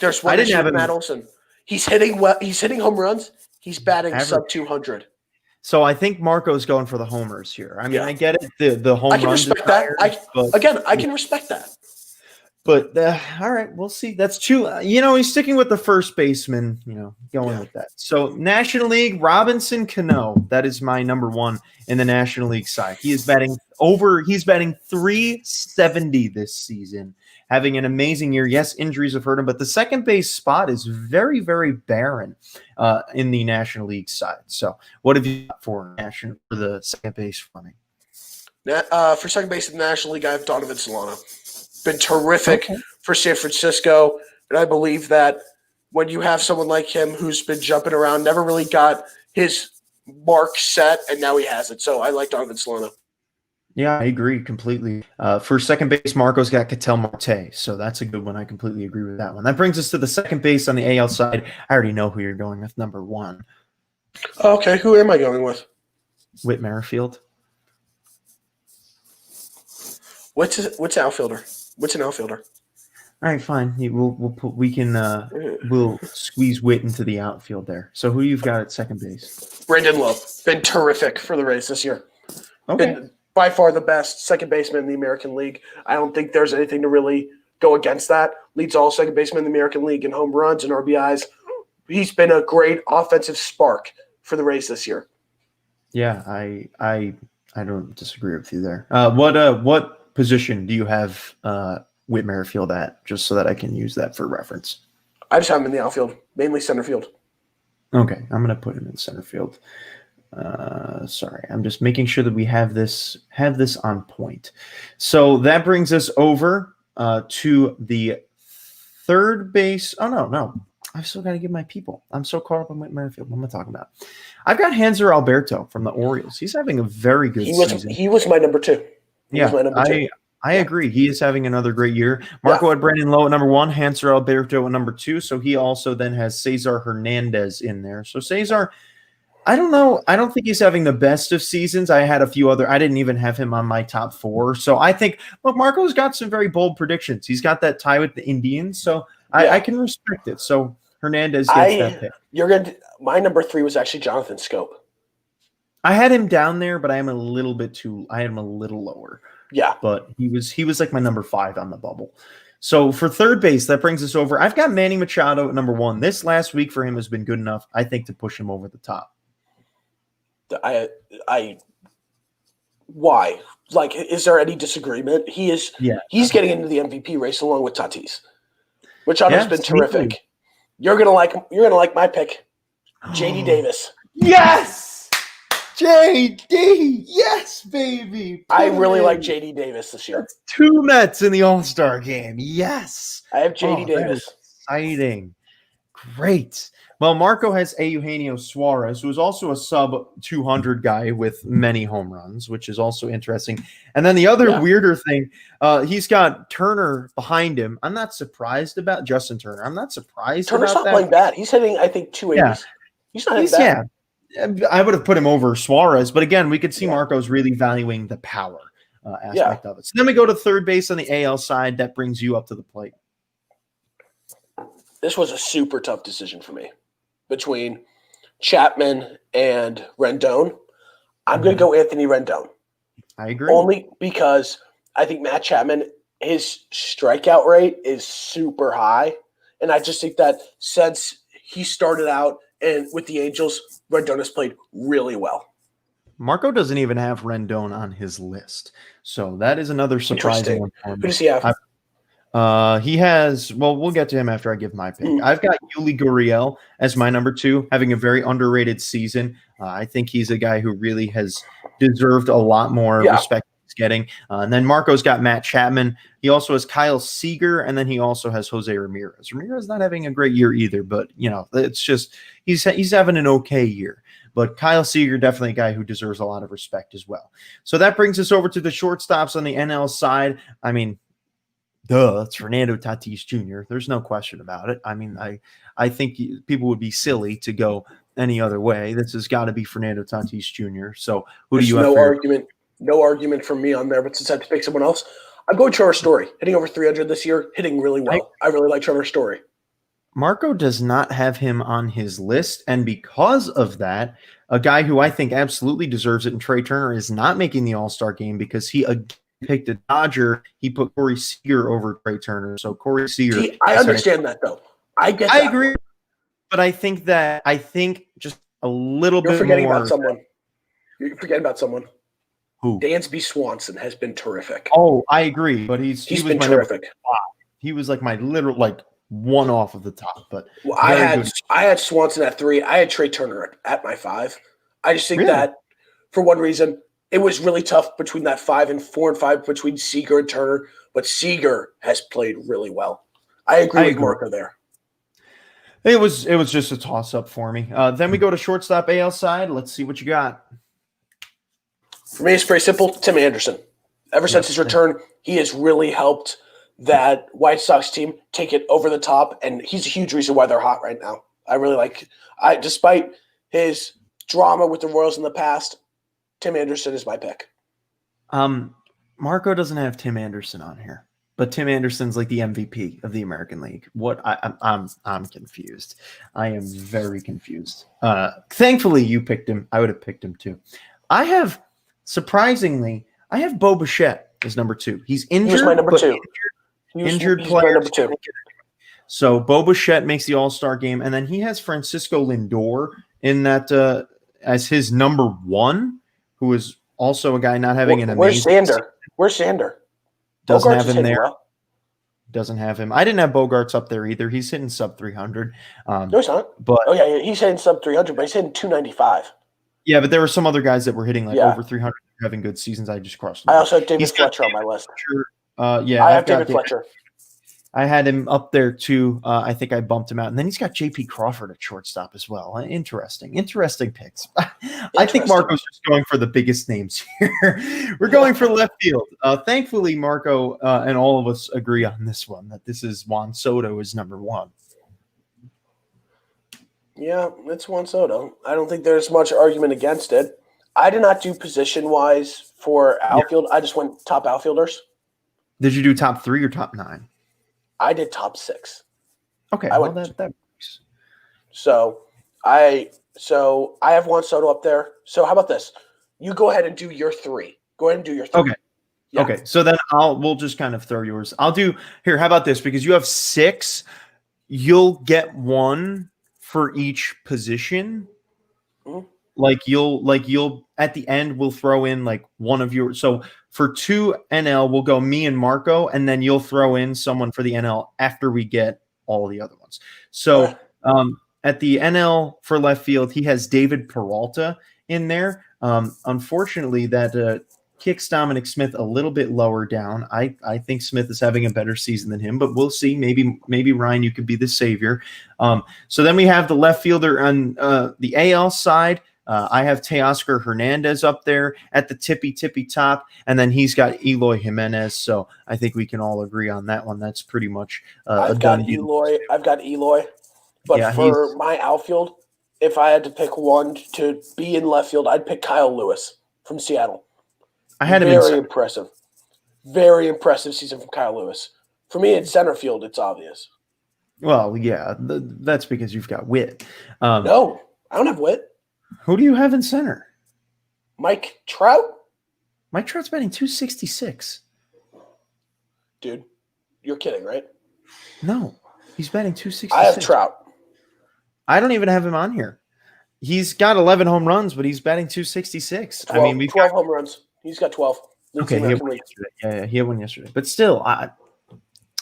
There's one issue with Matt Olson. He's hitting well. He's hitting home runs. He's batting sub 200. So I think Marco's going for the homers here. I mean, I get it. The home runs. I can respect that. I can respect that. But all right, we'll see. That's two. He's sticking with the first baseman. Going with that. So National League, Robinson Cano. That is my number one in the National League side. He is batting over. He's batting 370 this season, having an amazing year. Yes, injuries have hurt him, but the second base spot is very, very barren in the National League side. So, what have you got for the second base running? For second base in the National League, I have Donovan Solano. Been terrific for San Francisco, and I believe that when you have someone like him who's been jumping around, never really got his mark set, and now he has it. So I like Donovan Solano. Yeah, I agree completely. For second base, Marco's got Ketel Marte, so that's a good one. I completely agree with that one. That brings us to the second base on the AL side. I already know who you're going with, number one. Okay, who am I going with? Whit Merrifield. What's outfielder? What's an outfielder? All right, fine. We'll squeeze Whit into the outfield there. So who you've got at second base? Brandon Lowe. Been terrific for the Rays this year. Okay. Been by far the best second baseman in the American League. I don't think there's anything to really go against that. Leads all second basemen in the American League in home runs and RBIs. He's been a great offensive spark for the Rays this year. Yeah, I don't disagree with you there. What position do you have Whit Merrifield at, just so that I can use that for reference? I just have him in the outfield, mainly center field. Okay, I'm going to put him in center field. Sorry, I'm just making sure that we have this on point. So that brings us over to the third base. Oh, no. I've still got to give my people. I'm so caught up on Whit Merrifield. What am I talking about? I've got Hanser Alberto from the Orioles. He's having a very good season. He was my number two. I agree. He is having another great year. Marco had Brandon Lowe at number one, Hanser Alberto at number two. So he also then has Cesar Hernandez in there. So Cesar, I don't know. I don't think he's having the best of seasons. I had a few other. I didn't even have him on my top four. So I think, look, Marco's got some very bold predictions. He's got that tie with the Indians. So I can respect it. So Hernandez gets that pick. My number three was actually Jonathan Scope. I had him down there, but I am a little lower. Yeah. But he was like my number 5 on the bubble. So for third base, that brings us over. I've got Manny Machado at number 1. This last week for him has been good enough, I think, to push him over the top. Why? Like, is there any disagreement? He's getting into the MVP race along with Tatis. Machado's been terrific. You're gonna like my pick, JD Davis. Yes, JD. Yes, baby. I really like JD Davis this year. That's 2 Mets in the All-Star game. Yes, I have JD Davis. Exciting. Great. Well, Marco has Eugenio Suarez, who is also a sub-200 guy with many home runs, which is also interesting. And then the other weirder thing, he's got Turner behind him. I'm not surprised about Justin Turner. I'm not surprised Turner's about not playing bad. He's hitting, I think, 280s. Yeah. He's not hitting bad. Yeah. I would have put him over Suarez, but again, we could see Marco's really valuing the power aspect of it. So then we go to third base on the AL side. That brings you up to the plate. This was a super tough decision for me between Chapman and Rendon. I'm going to go Anthony Rendon. I agree. Only because I think Matt Chapman, his strikeout rate is super high. And I just think that since he started out and with the Angels, Rendon has played really well. Marco doesn't even have Rendon on his list. So that is another surprising one for me. Who does he have? He has, we'll get to him after I give my pick. I've got Yuli Gurriel as my number 2, having a very underrated season. I think he's a guy who really has deserved a lot more respect he's getting. And then Marco's got Matt Chapman. He also has Kyle Seager, and then he also has Jose Ramirez. Ramirez not having a great year either, but it's just he's having an okay year. but Kyle Seager, definitely a guy who deserves a lot of respect as well. So that brings us over to the shortstops on the NL side. I mean, duh, it's Fernando Tatis Jr. There's no question about it. I mean, I think people would be silly to go any other way. This has got to be Fernando Tatis Jr. So who do you have? No argument from me on there, but since I have to pick someone else, I'm going Trevor Story, hitting over 300 this year, hitting really well. I really like Trevor Story. Marco does not have him on his list, and because of that, a guy who I think absolutely deserves it, and Trey Turner, is not making the All-Star game because he picked a Dodger. He put Corey Seager over Trey Turner. So Corey Seager. See, I understand that though. I agree, but I think just a little bit more. You're forgetting about someone. Who? Dansby Swanson has been terrific. Oh, I agree, but he was been terrific. He was like my literal one off of the top. But I had Swanson at 3. I had Trey Turner at my 5. I just think that for one reason, it was really tough between that 5 and 4 and 5 between Seager and Turner, but Seager has played really well. I agree with Marco there. It was just a toss up for me. Then we go to shortstop AL side. Let's see what you got. For me, it's very simple. Tim Anderson. Ever since his return, he has really helped that White Sox team take it over the top, and he's a huge reason why they're hot right now. I really like – despite his drama with the Royals in the past, Tim Anderson is my pick. Marco doesn't have Tim Anderson on here, but Tim Anderson's like the MVP of the American League. I'm confused. I am very confused. Thankfully, you picked him. I would have picked him too. Surprisingly, I have Bo Bichette as number 2. He's injured. He was my number 2. Injured player. Number 2. So Bo Bichette makes the All-Star game, and then he has Francisco Lindor in that as his number 1, who is also a guy not having an amazing. Where's Sander? Doesn't have him there. Well. Doesn't have him. I didn't have Bogarts up there either. He's hitting sub 300. No, he's not. But he's hitting sub 300, but he's hitting 295. Yeah, but there were some other guys that were hitting over 300, having good seasons. I just crossed them. I also have David Fletcher on my list. I have David Fletcher. I had him up there too. I think I bumped him out. And then he's got J.P. Crawford at shortstop as well. Interesting picks. I think Marco's just going for the biggest names here. We're going for left field. Thankfully, Marco and all of us agree on this one, that this is Juan Soto is number 1. Yeah, it's Juan Soto. I don't think there's much argument against it. I did not do position-wise for outfield. I just went top outfielders. Did you do top 3 or top 9? I did top 6. Okay, that works. So I have Juan Soto up there. So how about this? You go ahead and do your 3. Go ahead and do your 3. Okay. Yeah. Okay. So then we'll just kind of throw yours. I'll do here. How about this? Because you have 6, you'll get 1 for each position. Mm-hmm. You'll at the end we'll throw in one of your. So for 2 NL, we'll go me and Marco, and then you'll throw in someone for the NL after we get all the other ones. So at the NL for left field, he has David Peralta in there. Unfortunately, that kicks Dominic Smith a little bit lower down. I think Smith is having a better season than him, but we'll see. Maybe Ryan, you could be the savior. So then we have the left fielder on the AL side. I have Teoscar Hernandez up there at the tippy top, and then he's got Eloy Jimenez. So I think we can all agree on that one. That's pretty much I've got Eloy. But for my outfield, if I had to pick one to be in left field, I'd pick Kyle Lewis from Seattle. I had him Very impressive season from Kyle Lewis. For me, in center field, it's obvious. Well, yeah, that's because you've got Witt. No, I don't have Witt. Who do you have in center? Mike Trout. Mike Trout's batting 266. Dude, you're kidding, right? No, he's batting 266. I have Trout. I don't even have him on here. He's got 11 home runs, but he's batting 266. 12, 12 home runs. He's got 12. Okay, he had one yesterday. Yeah, he had one yesterday. But still,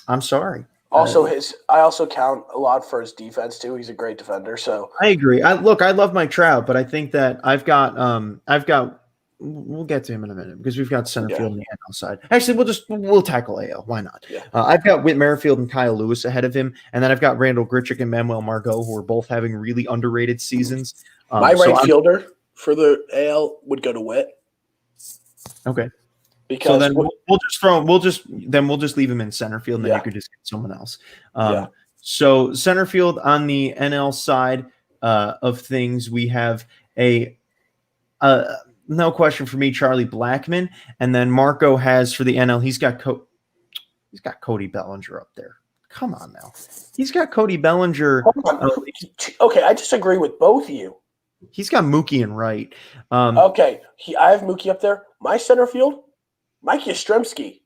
I'm sorry. Also, I also count a lot for his defense too. He's a great defender. So I agree. I love Mike Trout, but I think that I've got. We'll get to him in a minute because we've got center field on the NL side. Actually, we'll tackle AL. Why not? Yeah. I've got Whit Merrifield and Kyle Lewis ahead of him, and then I've got Randall Grichuk and Manuel Margot, who are both having really underrated seasons. My right fielder for the AL would go to Witt. Okay. Because so then we'll just leave him in center field, and then you could just get someone else. So center field on the NL side of things, we have no question for me, Charlie Blackmon, and then Marco has for the NL. He's got Cody Bellinger up there. Come on now, he's got Cody Bellinger. Okay, I disagree with both of you. He's got Mookie and Wright. Okay, I have Mookie up there. My center field, Mike Yastrzemski.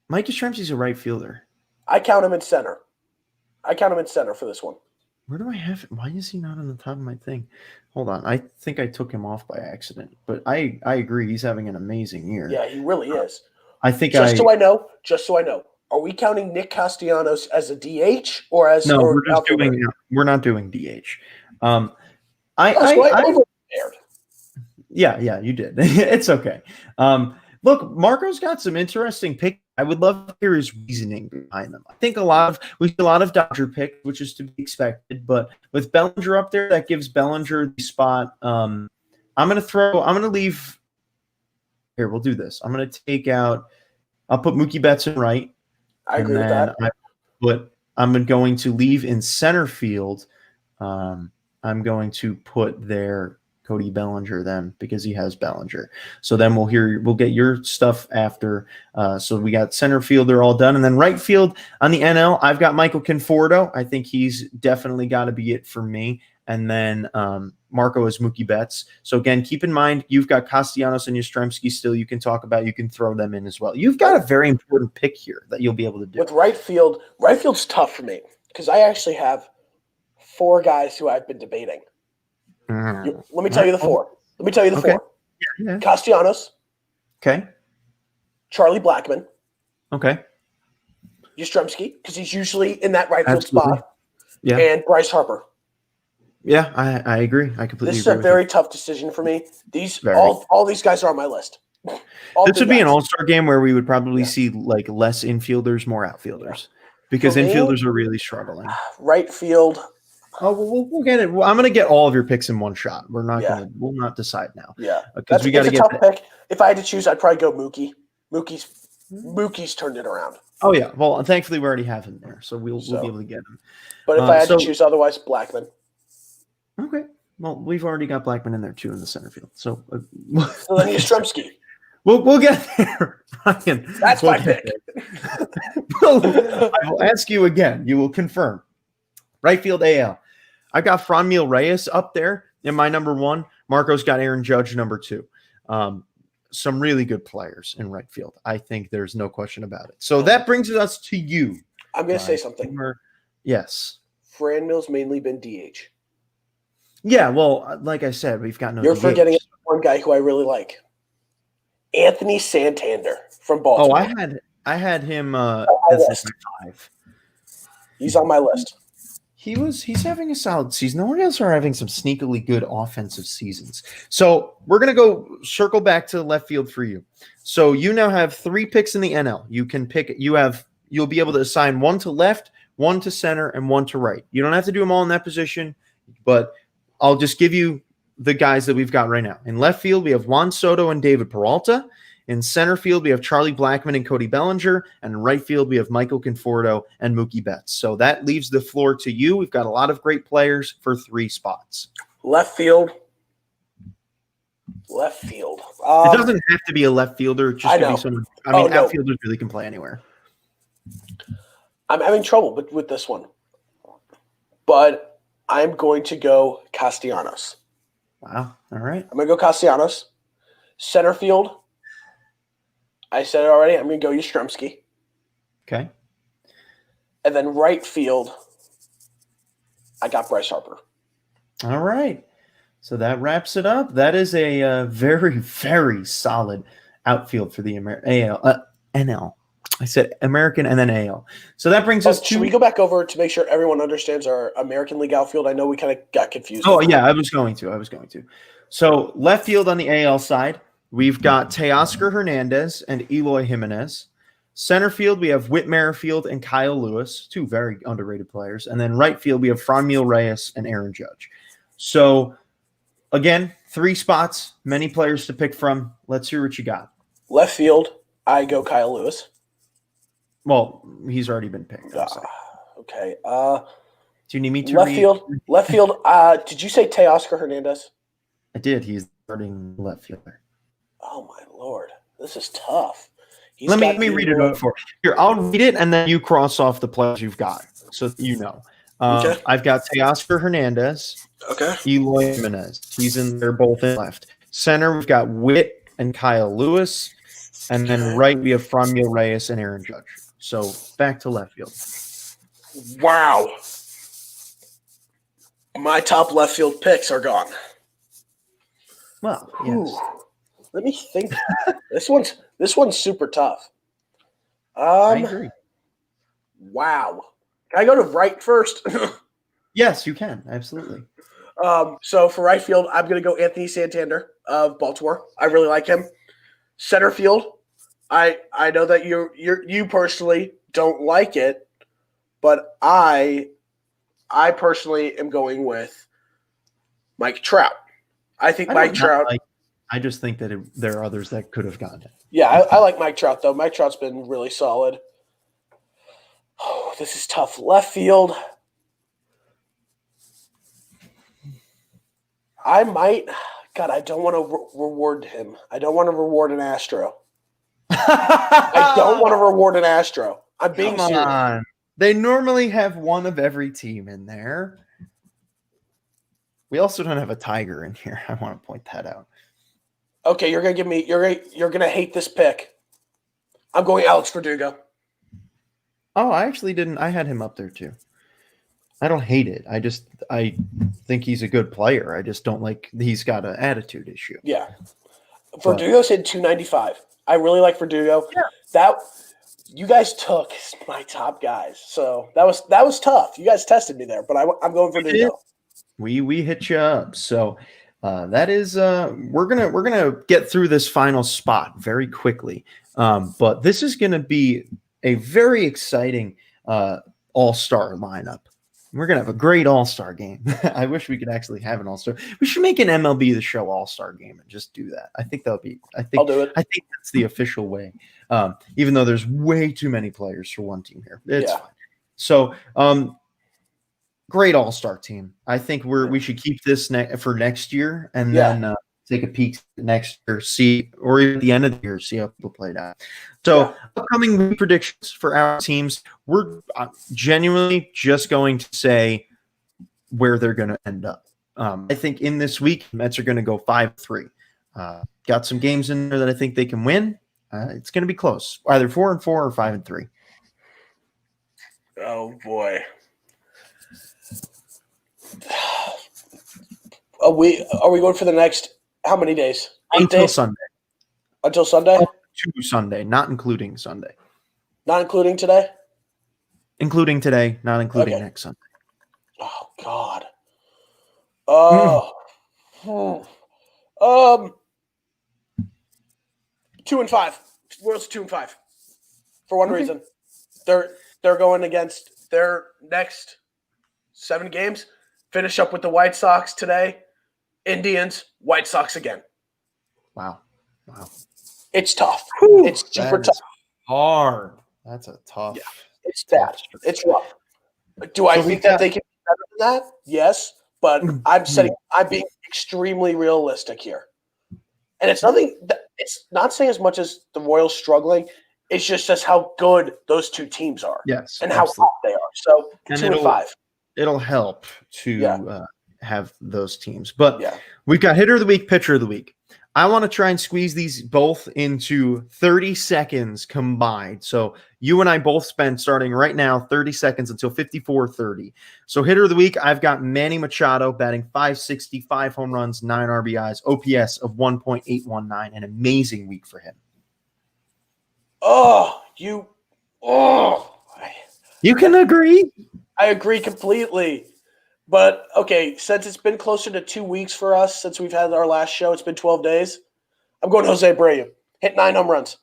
Mike Yastrzemski's a right fielder. I count him in center. For this one. Where do I have it? Why is he not on the top of my thing? Hold on. I think I took him off by accident. But I agree. He's having an amazing year. Yeah, he really is. I think Just so I know, are we counting Nick Castellanos as a DH or as no? We're not doing DH. Yeah, you did. It's okay. Look, Marco's got some interesting picks. I would love to hear his reasoning behind them. I think we see a lot of Dodger picks, which is to be expected. But with Bellinger up there, that gives Bellinger the spot. I'm going to leave. Here, we'll do this. I'm going to take out. I'll put Mookie Betts in right. I agree with that. I'm going to leave in center field. I'm going to put there Cody Bellinger then, because he has Bellinger. So then we'll get your stuff after. So we got center field, they're all done. And then right field on the NL, I've got Michael Conforto. I think he's definitely got to be it for me. And then Marco is Mookie Betts. So again, keep in mind, you've got Castellanos and Yastrzemski still you can talk about. You can throw them in as well. You've got a very important pick here that you'll be able to do. With right field's tough for me because I actually have 4 guys who I've been debating. Let me tell you the 4. Okay. Yeah. Castellanos. Okay. Charlie Blackmon. Okay. Yastrzemski, because he's usually in that right field spot. Yeah. And Bryce Harper. Yeah, I agree. I completely agree. This is a very tough decision for me. All these guys are on my list. This would be an all-star game where we would probably see like less infielders, more outfielders, because infielders are really struggling. Right field. Oh, we'll get it. Well, I'm going to get all of your picks in one shot. We'll not decide now. Yeah, because we got to get a tough pick. If I had to choose, I'd probably go Mookie. Mookie's turned it around. Oh yeah. Well, thankfully we already have him there, so we'll be able to get him. But if I had to choose otherwise, Blackmon. Okay. Well, we've already got Blackmon in there too in the center field. So then Yastrzemski. We'll get there, Ryan. That's my pick. I will ask you again. You will confirm. Right field AL. I got Franmil Reyes up there in my number 1. Marco's got Aaron Judge number 2. Some really good players in right field. I think there's no question about it. So that brings us to you. I'm going to say something. Yes. Franmil's mainly been DH. Yeah, well, like I said, we've got no. You're forgetting one guy who I really like, Anthony Santander from Baltimore. Oh, I had him as 5. He's on my list. He's having a solid season. The Orioles are having some sneakily good offensive seasons. So we're gonna go circle back to left field for you. So you now have 3 picks in the NL. You can pick. You'll be able to assign 1 to left, 1 to center, and 1 to right. You don't have to do them all in that position, but I'll just give you the guys that we've got right now. In left field, we have Juan Soto and David Peralta. In center field, we have Charlie Blackmon and Cody Bellinger. And in right field, we have Michael Conforto and Mookie Betts. So that leaves the floor to you. We've got a lot of great players for 3 spots. Left field. It doesn't have to be a left fielder. It's just going to be someone. Outfielders really can play anywhere. I'm having trouble with this one. But I'm going to go Castellanos. Wow. All right. I'm going to go Castellanos. Center field. I said it already. I'm going to go Yastrzemski. Okay. And then right field, I got Bryce Harper. All right. So that wraps it up. That is a very, very solid outfield for the NL. I said American and then AL. So that brings us to. Should we go back over to make sure everyone understands our American League outfield? I know we kind of got confused. Oh, yeah, I was going to. So left field on the AL side, we've got Teoscar Hernandez and Eloy Jimenez. Center field, we have Whit Merrifield and Kyle Lewis, 2 very underrated players. And then right field, we have Franmil Reyes and Aaron Judge. So Again, 3 spots, many players to pick from. Let's hear what you got. Left field, I go Kyle Lewis. Well, he's already been picked. Okay. Do you need me to left read? field? Left field. Did you say Teoscar Hernandez? I did. He's starting left fielder. Oh my lord, this is tough. Let me read it over. Here, I'll read it, and then you cross off the players you've got, so you know. Okay. I've got Teoscar Hernandez. Okay. Eloy Jimenez. They're both in left. Center, we've got Witt and Kyle Lewis. And then right, we have Franmil Reyes and Aaron Judge. So back to left field. Wow. My top left field picks are gone. Well, yes. Let me think. This one's super tough. I agree. Wow. Can I go to right first? Yes, you can. Absolutely. So for right field, I'm going to go Anthony Santander of Baltimore. I really like him. Center field, I know that you personally don't like it, but I personally am going with Mike Trout. I think Mike Trout. I just think that there are others that could have gotten it. Yeah, I like Mike Trout though. Mike Trout's been really solid. Oh, this is tough. Left field. I might. God, I don't want to reward him. I don't want to reward an Astro. I don't want to reward an Astro. I'm being serious. On. They normally have one of every team in there. We also don't have a Tiger in here. I want to point that out. Okay, you're gonna hate this pick. I'm going Alex Verdugo. Oh, I actually didn't. I had him up there too. I don't hate it. I think he's a good player. I just don't like he's got an attitude issue. Yeah. Verdugo's hit 295. I really like Verdugo. Yeah. That you guys took my top guys. So that was tough. You guys tested me there, but I'm going Verdugo. We hit you up. So that is we're gonna get through this final spot very quickly. But this is gonna be a very exciting all-star lineup. We're going to have a great all-star game. I wish we could actually have an all-star. We should make an MLB The Show all-star game and just do that. I think I'll do it. I think that's the official way. Even though there's way too many players for one team here. It's fine. So, great all-star team. I think we should keep this for next year and then take a peek next year, see, or at the end of the year, see how people played out. So, upcoming week predictions for our teams, we're genuinely just going to say where they're going to end up. I think in this week, Mets are going to go 5-3. Got some games in there that I think they can win. It's going to be close, either 4-4 or 5-3. Oh boy. Are we going for the next how many days? Until Sunday. Until Sunday? To Sunday, not including Sunday. Not including today? Including today, not including next Sunday. Oh God. Oh. 2-5. Royals 2-5. For one reason. They're going against their next 7 games. Finish up with the White Sox today. Indians, White Sox again. Wow. It's tough. It's super tough. Hard. That's a tough. Yeah, it's bad. It's rough. Do I think that they can be better than that? Yes, but I'm being extremely realistic here. And it's not saying as much as the Royals struggling. It's just how good those two teams are. Yes. And how hot they are. So 2-5. It'll help to have those teams. But we've got hitter of the week, pitcher of the week. I want to try and squeeze these both into 30 seconds combined. So you and I both spend starting right now 30 seconds until 54:30. So hitter of the week, I've got Manny Machado batting .560, 5 home runs, 9 RBIs, OPS of 1.819, an amazing week for him. You can agree. I agree completely. But, okay, since it's been closer to 2 weeks for us since we've had our last show, it's been 12 days, I'm going Jose Abreu. Hit 9 home runs.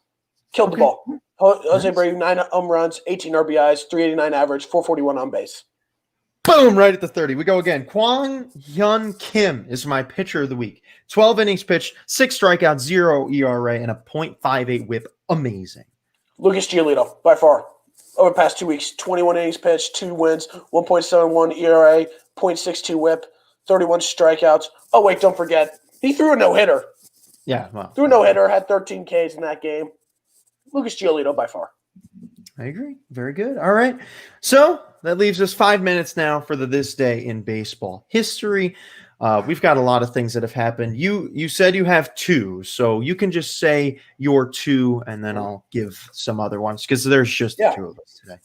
Killed the ball. Jose Abreu, 9 home runs, 18 RBIs, 389 average, 441 on base. Boom, right at the 30. We go again. Kwang Hyun Kim is my pitcher of the week. 12 innings pitched, 6 strikeouts, 0 ERA, and a .58 whip. Amazing. Lucas Giolito, by far. Over the past 2 weeks, 21 innings pitched, 2 wins, 1.71 ERA, .62 whip, 31 strikeouts. Oh, wait, don't forget. He threw a no-hitter. Yeah, well. Threw a no-hitter, had 13 Ks in that game. Lucas Giolito, by far. I agree. Very good. All right. So that leaves us 5 minutes now for the This Day in Baseball history. We've got a lot of things that have happened. You said you have 2, so you can just say your 2, and then I'll give some other ones because there's just the 2 of us today.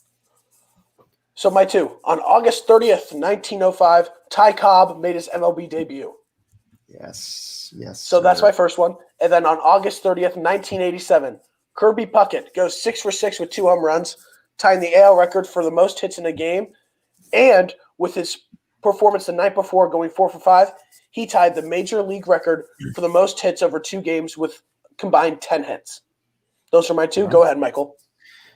So my 2. On August 30th, 1905, Ty Cobb made his MLB debut. Yes. So that's my first one. And then on August 30th, 1987, Kirby Puckett goes 6 for 6 with 2 home runs, tying the AL record for the most hits in a game. And with his performance the night before going 4 for 5, he tied the major league record for the most hits over 2 games with combined 10 hits. Those are my 2. Go ahead, Michael.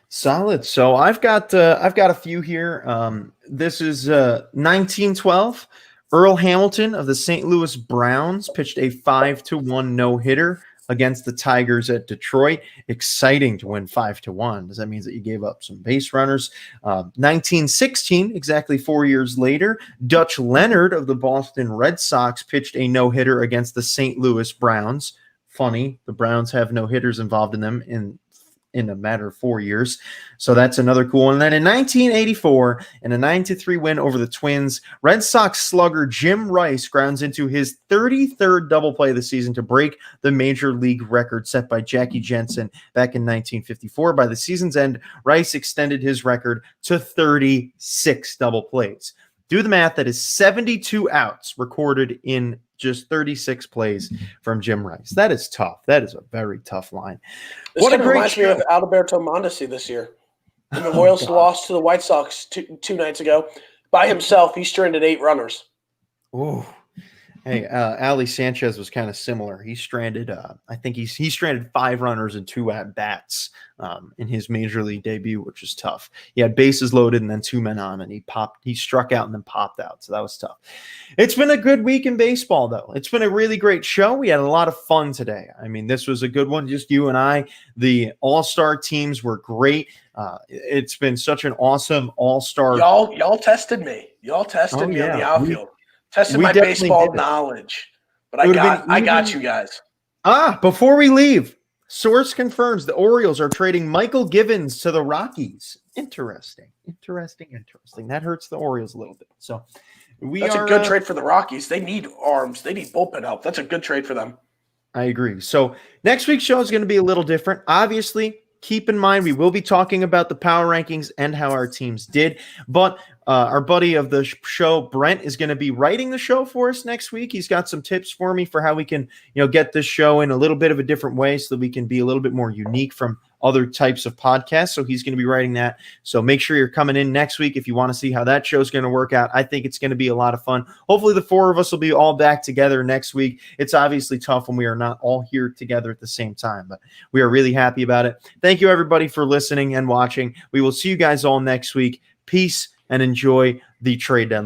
Solid. So I've got a few here. This is 1912. Earl Hamilton of the St. Louis Browns pitched a 5-1 no-hitter against the Tigers at Detroit. Exciting to win 5-1. Does that mean that you gave up some base runners? 1916, exactly 4 years later, Dutch Leonard of the Boston Red Sox pitched a no-hitter against the St. Louis Browns. Funny, the Browns have no hitters involved in them in a matter of 4 years. So that's another cool one. And then in 1984, in a 9-3 win over the Twins, Red Sox slugger Jim Rice grounds into his 33rd double play of the season to break the major league record set by Jackie Jensen back in 1954. By the season's end, Rice extended his record to 36 double plays. Do the math. That is 72 outs recorded in just 36 plays from Jim Rice. That is tough. That is a very tough line. This kind of reminds me of Alberto Mondesi this year. When the Royals lost to the White Sox two nights ago. By himself, he stranded 8 runners. Ooh. Hey, Ali Sanchez was kind of similar. He stranded, I think he stranded 5 runners and 2 at-bats in his major league debut, which was tough. He had bases loaded and then 2 men on, and he struck out and then popped out. So that was tough. It's been a good week in baseball, though. It's been a really great show. We had a lot of fun today. I mean, this was a good one, just you and I. The all-star teams were great. It's been such an awesome all-star. Y'all tested me. Y'all tested me on the outfield. Tested my baseball knowledge, but I got you guys. Before we leave, source confirms the Orioles are trading Michael Givens to the Rockies. Interesting. That hurts the Orioles a little bit. So that's a good trade for the Rockies. They need arms. They need bullpen help. That's a good trade for them. I agree. So next week's show is going to be a little different. Obviously, keep in mind we will be talking about the power rankings and how our teams did, but our buddy of the show, Brent, is going to be writing the show for us next week. He's got some tips for me for how we can, get this show in a little bit of a different way so that we can be a little bit more unique from other types of podcasts. So he's going to be writing that. So make sure you're coming in next week if you want to see how that show is going to work out. I think it's going to be a lot of fun. Hopefully the 4 of us will be all back together next week. It's obviously tough when we are not all here together at the same time, but we are really happy about it. Thank you, everybody, for listening and watching. We will see you guys all next week. Peace and enjoy the trade deadline.